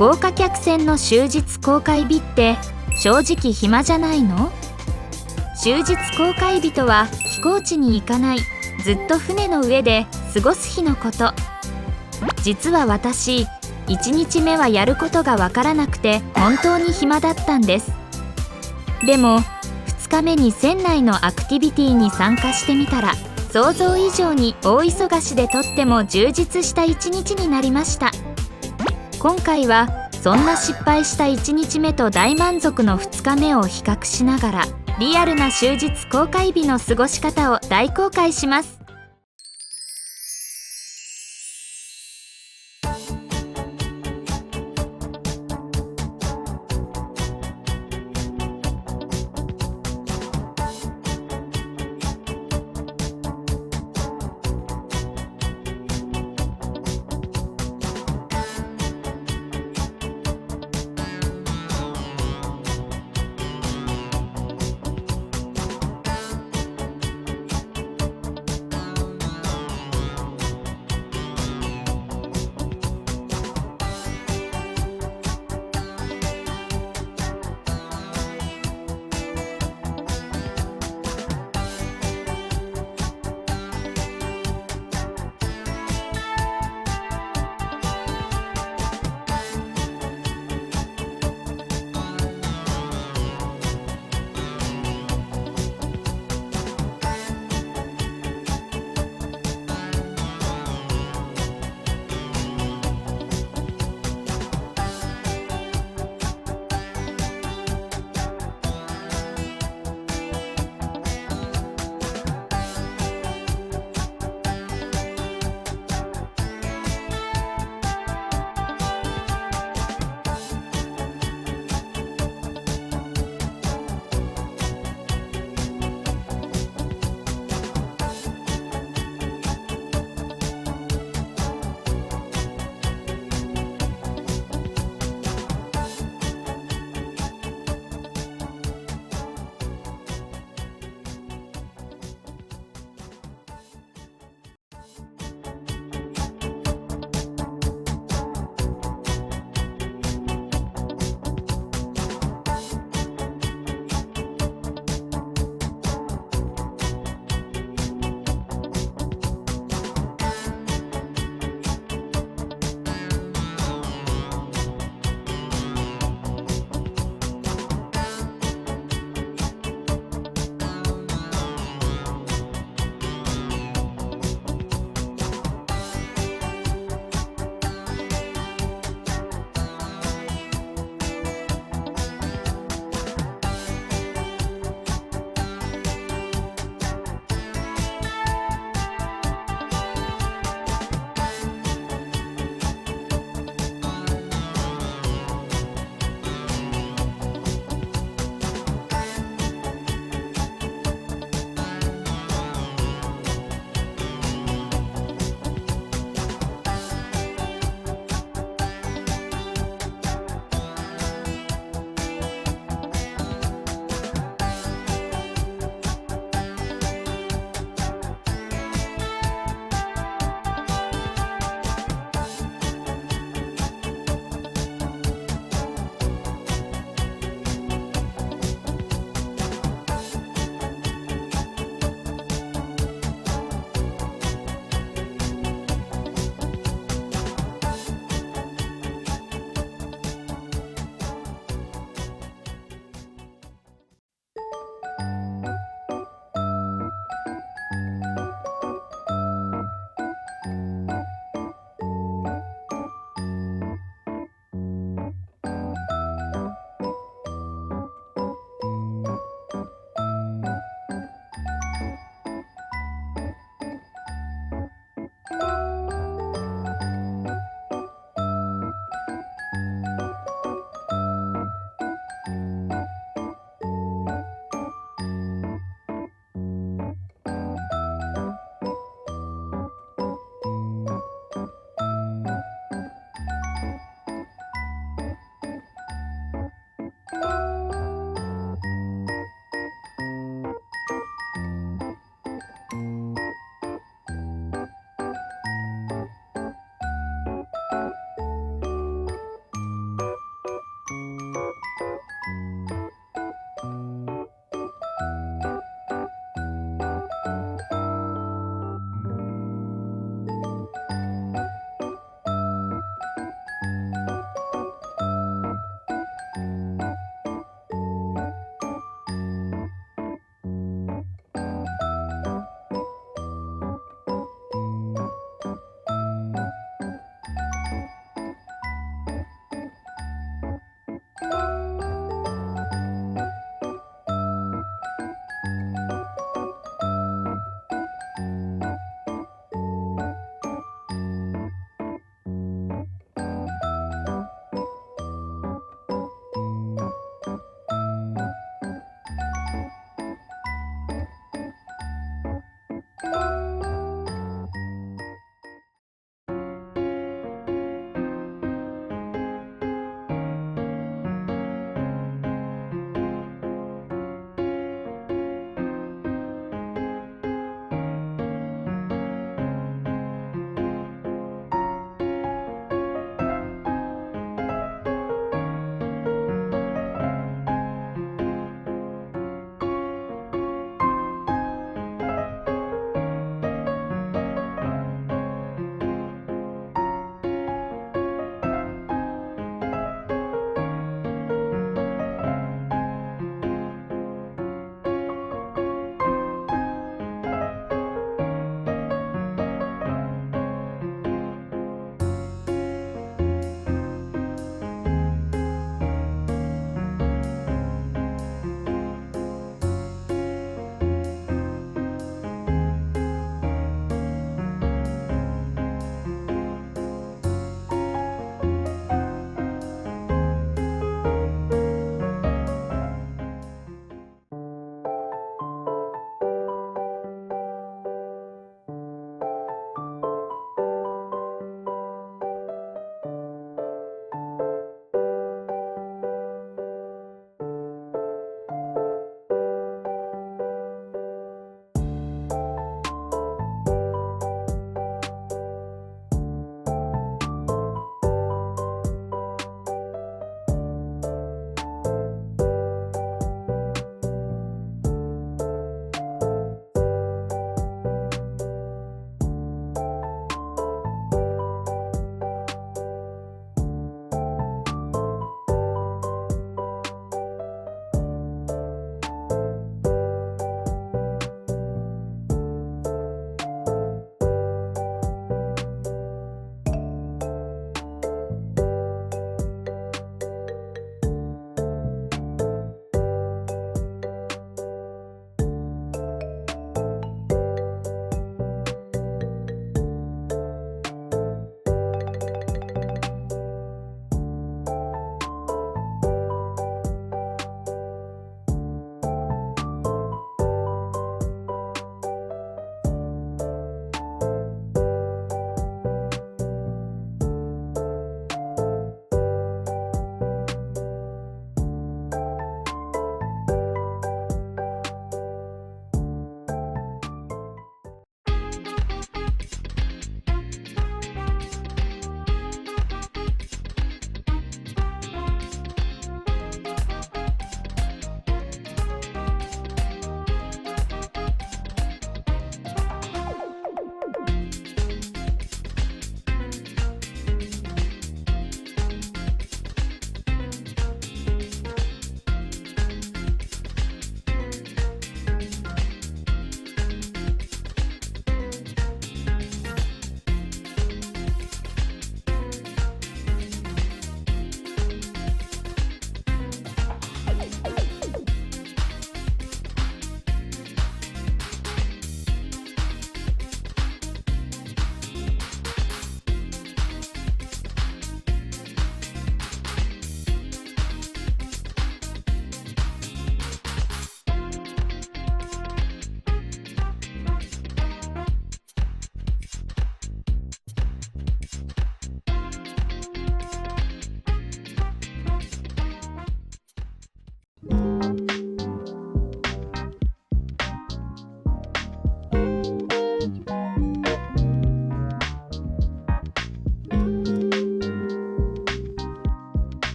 豪華客船の終日公開日って正直暇じゃないの？終日公開日とは飛行地に行かない、ずっと船の上で過ごす日のこと。実は私、1日目はやることがわからなくて本当に暇だったんです。でも2日目に船内のアクティビティに参加してみたら、想像以上に大忙しでとっても充実した1日になりました。今回はそんな失敗した1日目と大満足の2日目を比較しながら、リアルな終日公開日の過ごし方を大公開します。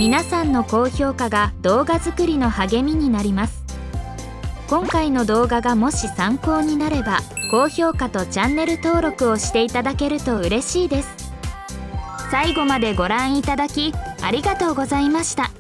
皆さんの高評価が動画作りの励みになります。今回の動画がもし参考になれば、高評価とチャンネル登録をしていただけると嬉しいです。最後までご覧いただきありがとうございました。